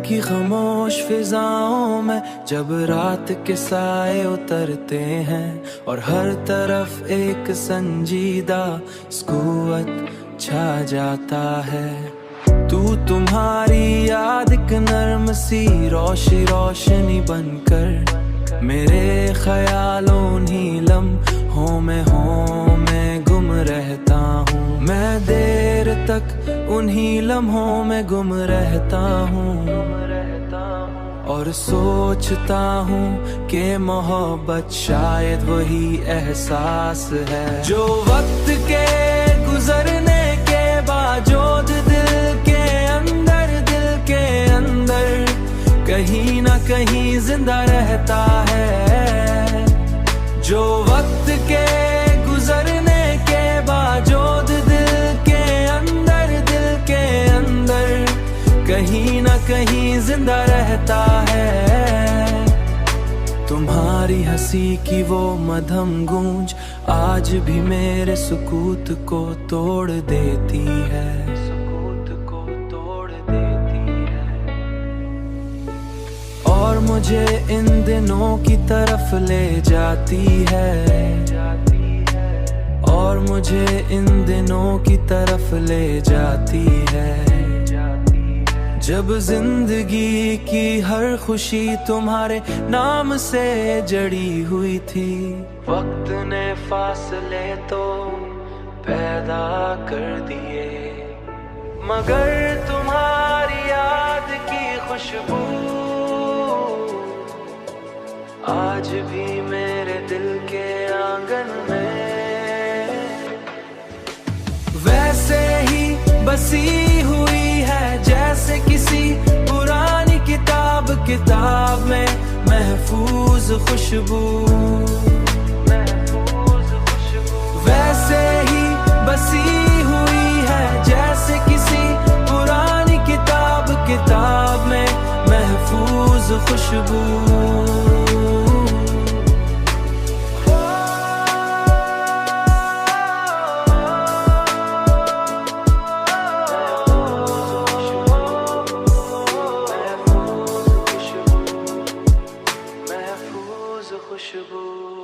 की खामोश फिजाओं में जब रात के साए उतरते हैं और हर तरफ एक संजीदा सुकूत छा जाता है। तुम्हारी याद एक नर्म सी रोशनी बनकर मेरे ख्यालों उन्हीं लम्हों में गुम रहता हूँ। मैं देर तक उन्हीं लम्हों में गुम रहता हूँ और सोचता हूँ कि मोहब्बत शायद वही एहसास है जो वक्त के गुजरने के बावजूद दिल के अंदर कहीं ना कहीं जिंदा रहता है। जो वक्त के गुजरने के बावजूद दिल के अंदर कहीं ना कहीं जिंदा रहता है। तुम्हारी हंसी की वो मधम गूंज आज भी मेरे सुकूत को तोड़ देती है। और मुझे इन दिनों की तरफ ले जाती है और मुझे इन दिनों की तरफ ले जाती है जब जिंदगी की हर खुशी तुम्हारे नाम से जड़ी हुई थी। वक्त ने फासले तो पैदा कर दिए मगर तुम्हारी याद की खुशबू आज भी मेरे दिल के आंगन में वैसे ही बसी हुई है जैसे किसी पुरानी किताब में महफूज खुशबू। वैसे ही बसी हुई है जैसे किसी पुरानी किताब में महफूज खुशबू। खुशबू।